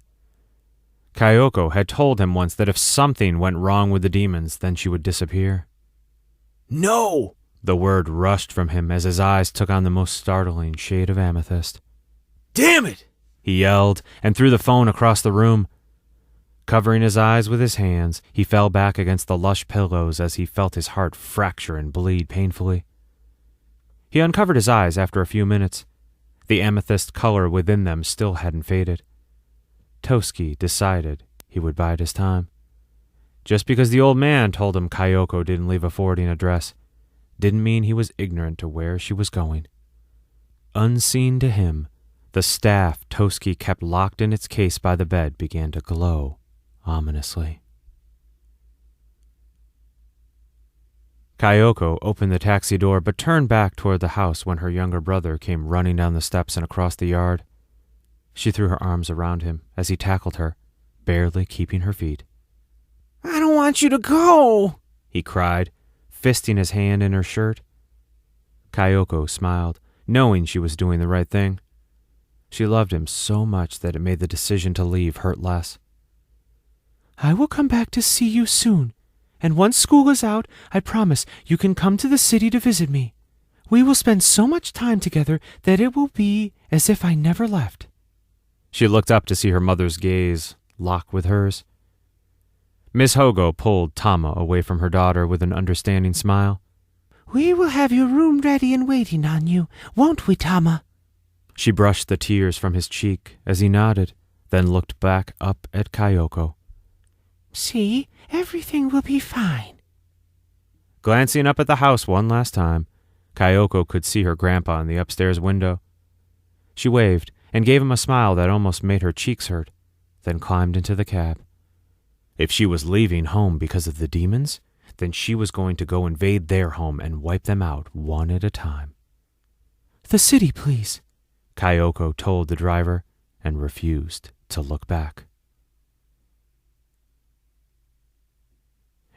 Kyoko had told him once that if something went wrong with the demons, then she would disappear. "No!" The word rushed from him as his eyes took on the most startling shade of amethyst. "Damn it!" he yelled and threw the phone across the room. Covering his eyes with his hands, he fell back against the lush pillows as he felt his heart fracture and bleed painfully. He uncovered his eyes after a few minutes. The amethyst color within them still hadn't faded. Toski decided he would bide his time. Just because the old man told him Kyoko didn't leave a forwarding address didn't mean he was ignorant to where she was going. Unseen to him, the staff Toski kept locked in its case by the bed began to glow ominously. Kyoko opened the taxi door but turned back toward the house when her younger brother came running down the steps and across the yard. She threw her arms around him as he tackled her, barely keeping her feet. "I don't want you to go," he cried, fisting his hand in her shirt. Kyoko smiled, knowing she was doing the right thing. She loved him so much that it made the decision to leave hurt less. "I will come back to see you soon, and once school is out, I promise you can come to the city to visit me. We will spend so much time together that it will be as if I never left." She looked up to see her mother's gaze lock with hers. Miss Hogo pulled Tama away from her daughter with an understanding smile. "We will have your room ready and waiting on you, won't we, Tama?" She brushed the tears from his cheek as he nodded, then looked back up at Kyoko. "See, everything will be fine." Glancing up at the house one last time, Kyoko could see her grandpa in the upstairs window. She waved and gave him a smile that almost made her cheeks hurt, then climbed into the cab. If she was leaving home because of the demons, then she was going to go invade their home and wipe them out one at a time. "The city, please," Kyoko told the driver and refused to look back.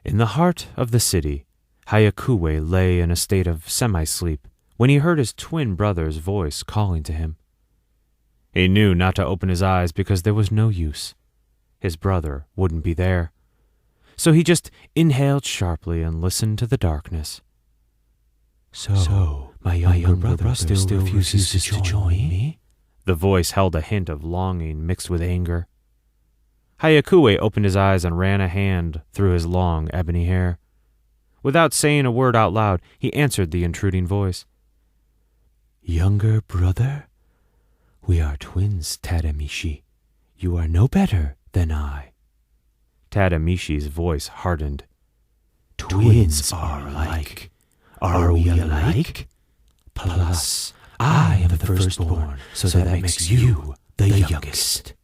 In the heart of the city, Hayakue lay in a state of semi-sleep when he heard his twin brother's voice calling to him. He knew not to open his eyes because there was no use. His brother wouldn't be there. So he just inhaled sharply and listened to the darkness. So my younger brother still refuses to join me? The voice held a hint of longing mixed with anger. Hayakue opened his eyes and ran a hand through his long ebony hair. Without saying a word out loud, he answered the intruding voice. Younger brother? We are twins, Tadamichi. You are no better than I. Tadamishi's voice hardened. Twins are alike. Are we alike? Plus, I am the firstborn, so that makes you the youngest.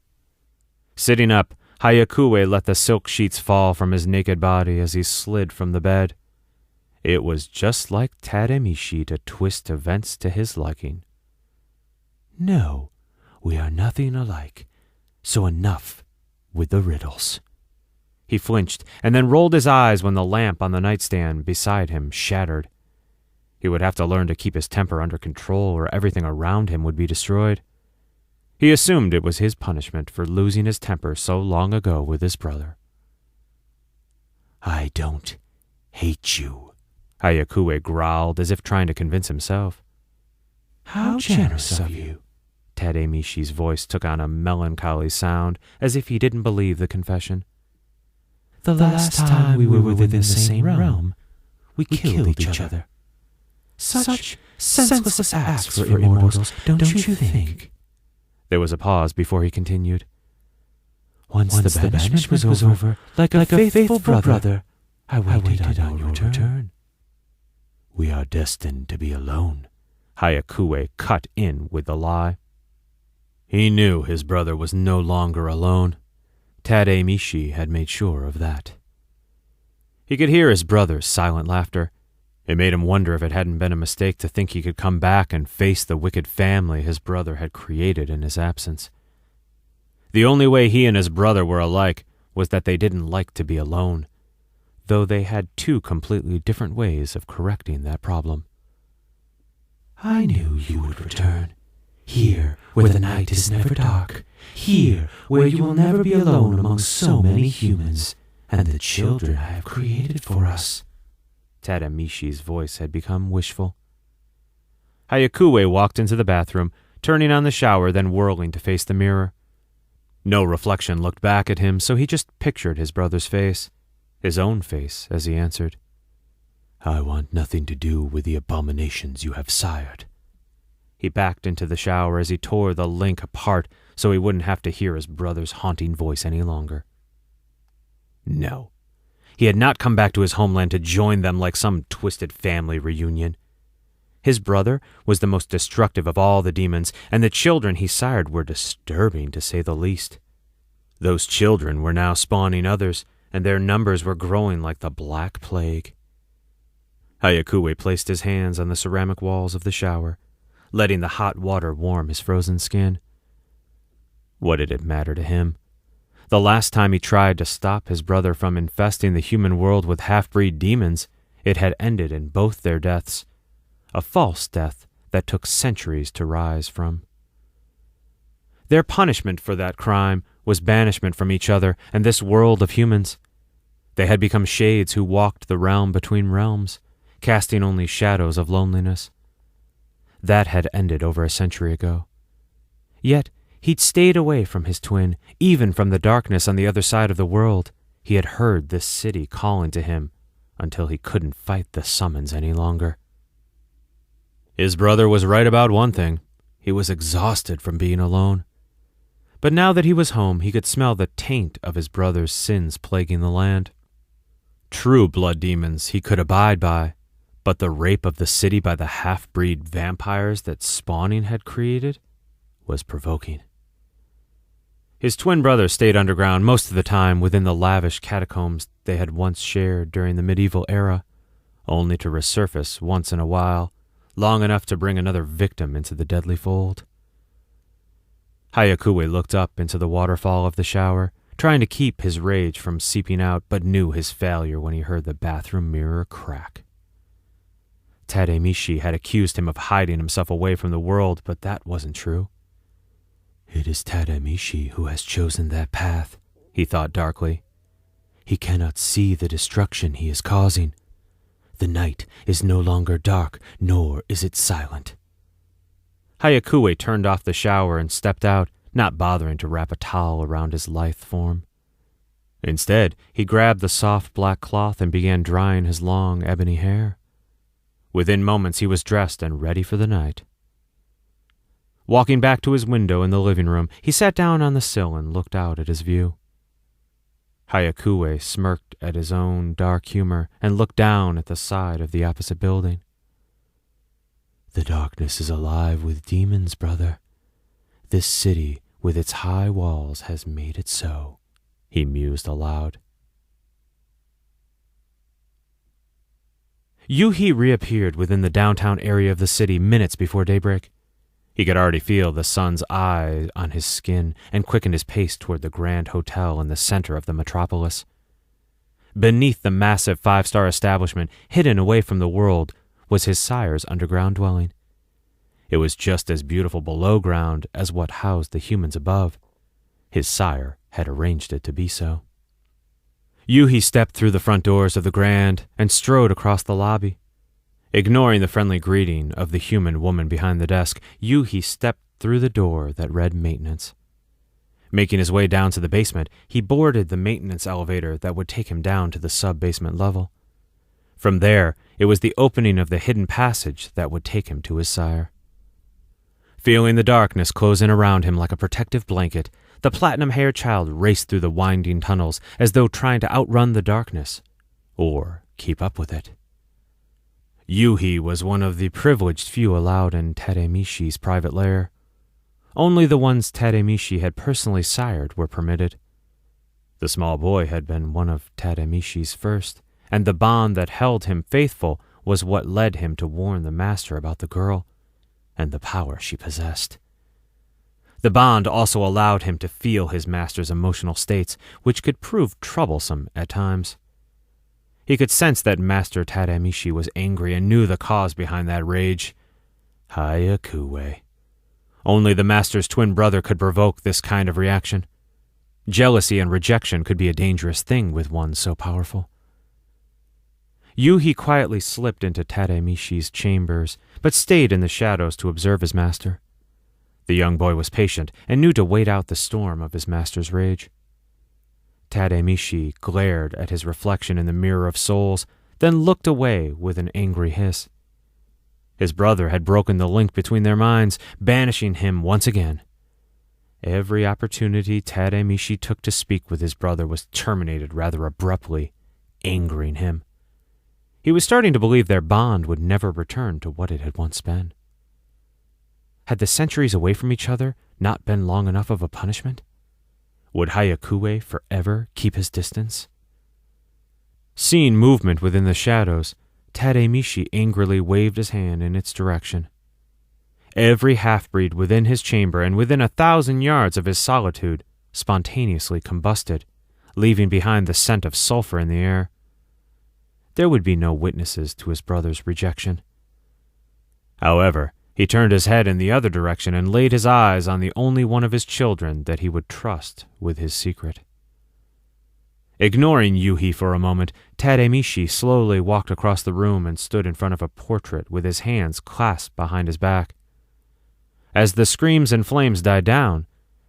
Sitting up, Hayakue let the silk sheets fall from his naked body as he slid from the bed. It was just like Tadamichi to twist events to his liking. No, we are nothing alike, so enough with the riddles. He flinched and then rolled his eyes when the lamp on the nightstand beside him shattered. He would have to learn to keep his temper under control or everything around him would be destroyed. He assumed it was his punishment for losing his temper so long ago with his brother. I don't hate you, Hayakue growled as if trying to convince himself. How generous of you. Tadamishi's voice took on a melancholy sound as if he didn't believe the confession. The last time we were within the same realm, we killed each other. Such senseless acts for immortals, don't you think? There was a pause before he continued. Once the banishment was over, like a faithful brother, I waited on your return. We are destined to be alone. Hayakue cut in with the lie. He knew his brother was no longer alone. Tadamichi had made sure of that. He could hear his brother's silent laughter. It made him wonder if it hadn't been a mistake to think he could come back and face the wicked family his brother had created in his absence. The only way he and his brother were alike was that they didn't like to be alone, though they had two completely different ways of correcting that problem. I knew you would return. Here, where the night is never dark. Here, where you will never be alone among so many humans and the children I have created for us. Tadamishi's voice had become wishful. Hayakue walked into the bathroom, turning on the shower, then whirling to face the mirror. No reflection looked back at him, so he just pictured his brother's face, his own face, as he answered. I want nothing to do with the abominations you have sired. He backed into the shower as he tore the link apart so he wouldn't have to hear his brother's haunting voice any longer. No, He had not come back to his homeland to join them like some twisted family reunion. His brother was the most destructive of all the demons, and the children he sired were disturbing, to say the least. Those children were now spawning others, and their numbers were growing like the Black Plague. Hayakue placed his hands on the ceramic walls of the shower, letting the hot water warm his frozen skin. What did it matter to him? The last time he tried to stop his brother from infesting the human world with half-breed demons, it had ended in both their deaths, a false death that took centuries to rise from. Their punishment for that crime was banishment from each other and this world of humans. They had become shades who walked the realm between realms, casting only shadows of loneliness. That had ended over a century ago. Yet he'd stayed away from his twin, even from the darkness on the other side of the world. He had heard this city calling to him until he couldn't fight the summons any longer. His brother was right about one thing. He was exhausted from being alone. But now that he was home, he could smell the taint of his brother's sins plaguing the land. True blood demons he could abide by, but the rape of the city by the half-breed vampires that spawning had created was provoking. His twin brother stayed underground most of the time within the lavish catacombs they had once shared during the medieval era, only to resurface once in a while, long enough to bring another victim into the deadly fold. Hayakue looked up into the waterfall of the shower, trying to keep his rage from seeping out, but knew his failure when he heard the bathroom mirror crack. Tademichi had accused him of hiding himself away from the world, but that wasn't true. It is Tademichi who has chosen that path, he thought darkly. He cannot see the destruction he is causing. The night is no longer dark, nor is it silent. Hayakue turned off the shower and stepped out, not bothering to wrap a towel around his lithe form. Instead, he grabbed the soft black cloth and began drying his long ebony hair. Within moments he was dressed and ready for the night. Walking back to his window in the living room, he sat down on the sill and looked out at his view. Hayakue smirked at his own dark humor and looked down at the side of the opposite building. The darkness is alive with demons, brother. This city with its high walls has made it so, he mused aloud. Yuhi reappeared within the downtown area of the city minutes before daybreak. He could already feel the sun's eye on his skin and quickened his pace toward the grand hotel in the center of the metropolis. Beneath the massive 5-star establishment, hidden away from the world, was his sire's underground dwelling. It was just as beautiful below ground as what housed the humans above. His sire had arranged it to be so. Yuhi stepped through the front doors of the Grand and strode across the lobby. Ignoring the friendly greeting of the human woman behind the desk, Yuhi stepped through the door that read maintenance. Making his way down to the basement, he boarded the maintenance elevator that would take him down to the sub-basement level. From there, it was the opening of the hidden passage that would take him to his sire. Feeling the darkness close in around him like a protective blanket, the platinum-haired child raced through the winding tunnels as though trying to outrun the darkness, or keep up with it. Yuhi was one of the privileged few allowed in Tademichi's private lair. Only the ones Tademichi had personally sired were permitted. The small boy had been one of Tademichi's first, and the bond that held him faithful was what led him to warn the master about the girl and the power she possessed. The bond also allowed him to feel his master's emotional states, which could prove troublesome at times. He could sense that Master Tademichi was angry and knew the cause behind that rage. Hayakue. Only the master's twin brother could provoke this kind of reaction. Jealousy and rejection could be a dangerous thing with one so powerful. Yuhi quietly slipped into Tademichi's chambers, but stayed in the shadows to observe his master. The young boy was patient and knew to wait out the storm of his master's rage. Tademichi glared at his reflection in the mirror of souls, then looked away with an angry hiss. His brother had broken the link between their minds, banishing him once again. Every opportunity Tademichi took to speak with his brother was terminated rather abruptly, angering him. He was starting to believe their bond would never return to what it had once been. Had the centuries away from each other not been long enough of a punishment? Would Hyakue forever keep his distance? Seeing movement within the shadows, Tademichi angrily waved his hand in its direction. Every half-breed within his chamber and within 1,000 yards of his solitude spontaneously combusted, leaving behind the scent of sulfur in the air. There would be no witnesses to his brother's rejection. However, he turned his head in the other direction and laid his eyes on the only one of his children that he would trust with his secret. Ignoring Yuhi for a moment, Tademichi slowly walked across the room and stood in front of a portrait with his hands clasped behind his back. As the screams and flames died down,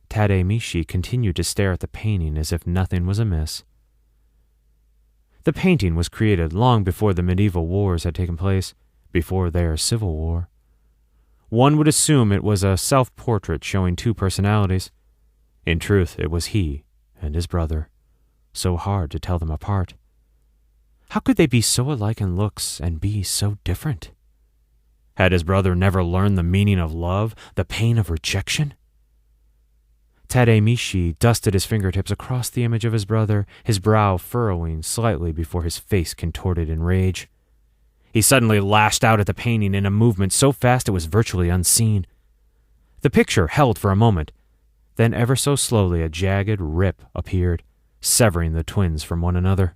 Tademichi continued to stare at the painting as if nothing was amiss. The painting was created long before the medieval wars had taken place, before their civil war. One would assume it was a self-portrait showing two personalities. In truth, it was he and his brother. So hard to tell them apart. How could they be so alike in looks and be so different? Had his brother never learned the meaning of love, the pain of rejection? Tademichi dusted his fingertips across the image of his brother, his brow furrowing slightly before his face contorted in rage. He suddenly lashed out at the painting in a movement so fast it was virtually unseen. The picture held for a moment. Then ever so slowly a jagged rip appeared, severing the twins from one another.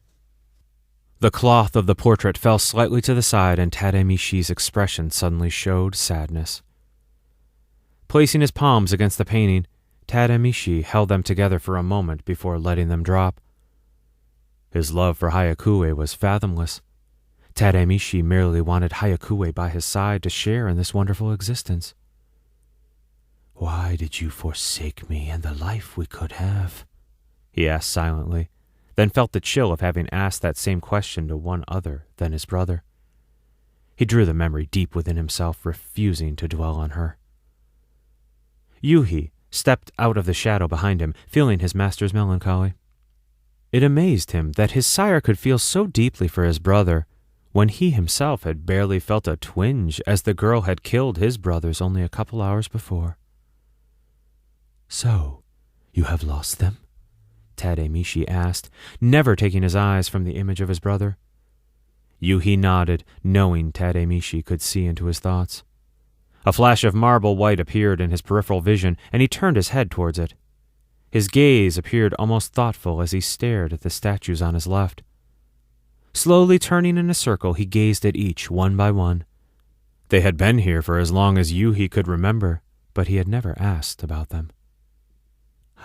The cloth of the portrait fell slightly to the side and Tademichi's expression suddenly showed sadness. Placing his palms against the painting, Tademichi held them together for a moment before letting them drop. His love for Hyakue was fathomless. Tademichi merely wanted Hyakue by his side to share in this wonderful existence. "Why did you forsake me and the life we could have?" he asked silently, then felt the chill of having asked that same question to one other than his brother. He drew the memory deep within himself, refusing to dwell on her. Yuhi stepped out of the shadow behind him, feeling his master's melancholy. It amazed him that his sire could feel so deeply for his brother when he himself had barely felt a twinge as the girl had killed his brothers only a couple hours before. "So, you have lost them?" Tademichi asked, never taking his eyes from the image of his brother. Yuhi nodded, knowing Tademichi could see into his thoughts. A flash of marble white appeared in his peripheral vision, and he turned his head towards it. His gaze appeared almost thoughtful as he stared at the statues on his left. Slowly turning in a circle, he gazed at each, one by one. They had been here for as long as Yuhi could remember, but he had never asked about them.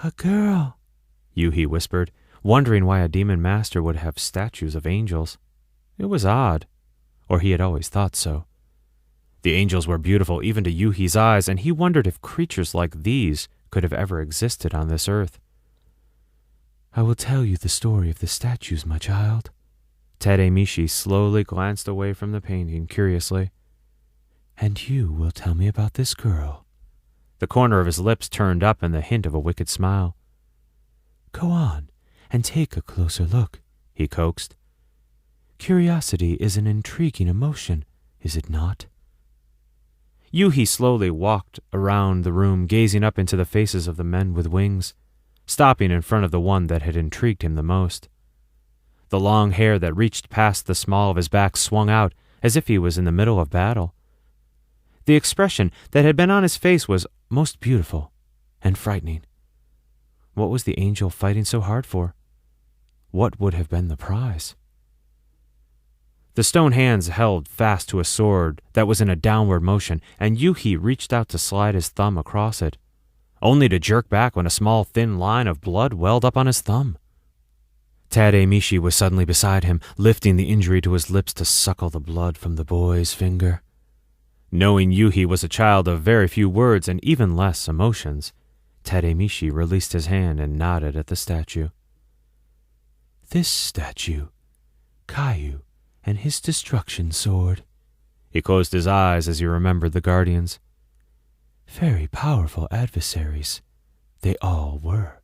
"A girl," Yuhi whispered, wondering why a demon master would have statues of angels. It was odd, or he had always thought so. The angels were beautiful even to Yuhi's eyes, and he wondered if creatures like these could have ever existed on this earth. "I will tell you the story of the statues, my child." Tademichi slowly glanced away from the painting curiously. "And you will tell me about this girl." The corner of his lips turned up in the hint of a wicked smile. "Go on, and take a closer look," he coaxed. "Curiosity is an intriguing emotion, is it not?" Yuhi slowly walked around the room, gazing up into the faces of the men with wings, stopping in front of the one that had intrigued him the most. The long hair that reached past the small of his back swung out as if he was in the middle of battle. The expression that had been on his face was most beautiful and frightening. What was the angel fighting so hard for? What would have been the prize? The stone hands held fast to a sword that was in a downward motion, and Yuhi reached out to slide his thumb across it, only to jerk back when a small thin line of blood welled up on his thumb. Tademichi was suddenly beside him, lifting the injury to his lips to suckle the blood from the boy's finger. Knowing Yuhi was a child of very few words and even less emotions, Tademichi released his hand and nodded at the statue. "This statue, Kayu and his destruction sword." He closed his eyes as he remembered the guardians. "Very powerful adversaries. They all were."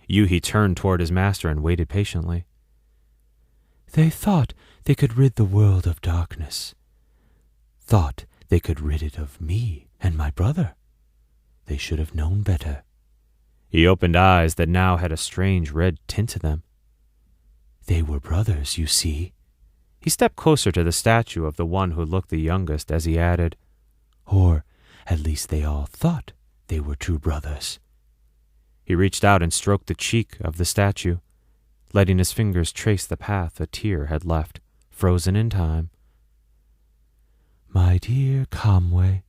Yuhi turned toward his master and waited patiently. They thought they could rid the world of darkness. Thought they could rid it of me and my brother. They should have known better. He opened eyes that now had a strange red tint to them. They were brothers, you see. He stepped closer to the statue of the one who looked the youngest as he added, Or at least they all thought they were true brothers. He reached out and stroked the cheek of the statue, letting his fingers trace the path a tear had left, frozen in time. My dear Kamwe,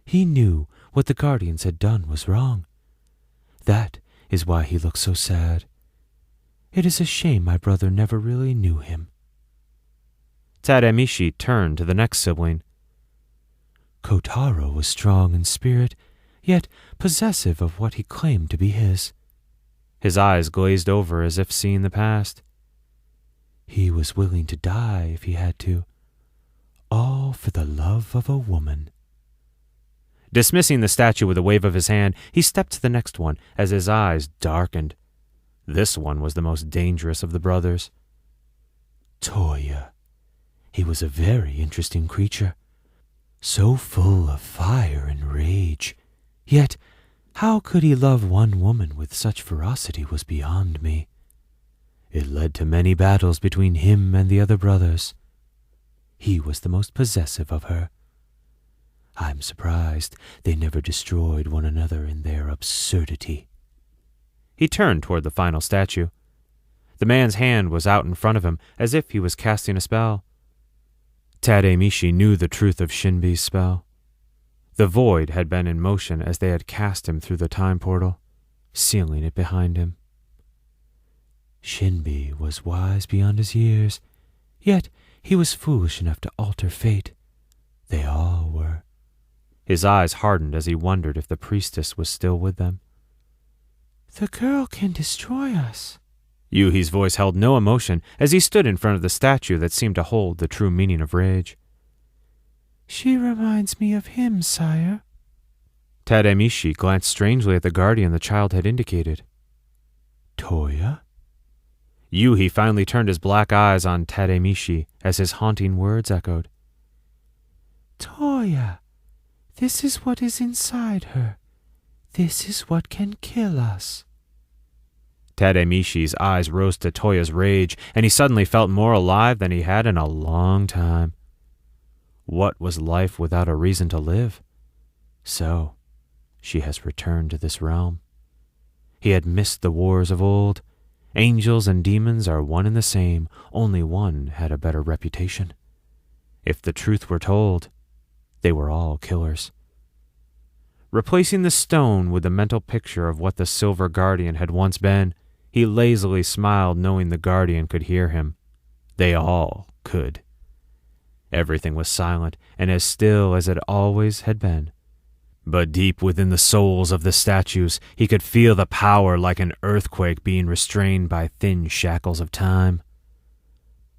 he knew what the guardians had done was wrong. That is why he looked so sad. It is a shame my brother never really knew him. Tadamichi turned to the next sibling. Kotaro was strong in spirit, yet possessive of what he claimed to be his. His eyes glazed over as if seeing the past. He was willing to die if he had to, all for the love of a woman. Dismissing the statue with a wave of his hand, he stepped to the next one as his eyes darkened. This one was the most dangerous of the brothers. Toya. He was a very interesting creature, so full of fire and rage. Yet, how could he love one woman with such ferocity was beyond me. It led to many battles between him and the other brothers. He was the most possessive of her. I'm surprised they never destroyed one another in their absurdity. He turned toward the final statue. The man's hand was out in front of him, as if he was casting a spell. Tadamichi knew the truth of Shinbi's spell. The void had been in motion as they had cast him through the time portal, sealing it behind him. Shinbi was wise beyond his years, yet he was foolish enough to alter fate. They all were. His eyes hardened as he wondered if the priestess was still with them. The girl can destroy us. Yuhi's voice held no emotion as he stood in front of the statue that seemed to hold the true meaning of rage. She reminds me of him, sire. Tadamichi glanced strangely at the guardian the child had indicated. Toya? Yuhi finally turned his black eyes on Tadamichi as his haunting words echoed. Toya, this is what is inside her. This is what can kill us. Tadamichi's eyes rose to Toya's rage, and he suddenly felt more alive than he had in a long time. What was life without a reason to live? So, she has returned to this realm. He had missed the wars of old. Angels and demons are one and the same, only one had a better reputation. If the truth were told, they were all killers. Replacing the stone with the mental picture of what the Silver Guardian had once been, he lazily smiled knowing the Guardian could hear him. They all could. Everything was silent and as still as it always had been. But deep within the souls of the statues, he could feel the power like an earthquake being restrained by thin shackles of time.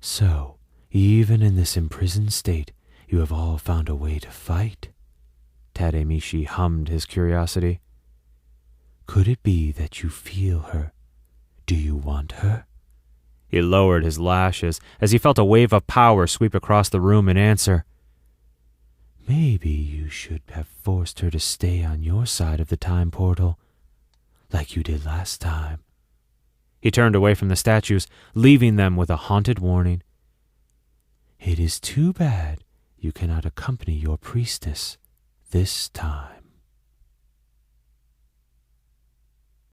So, even in this imprisoned state, you have all found a way to fight? Tadamichi hummed his curiosity. Could it be that you feel her? Do you want her? He lowered his lashes as he felt a wave of power sweep across the room in answer. Maybe you should have forced her to stay on your side of the time portal, like you did last time. He turned away from the statues, leaving them with a haunted warning. It is too bad you cannot accompany your priestess this time.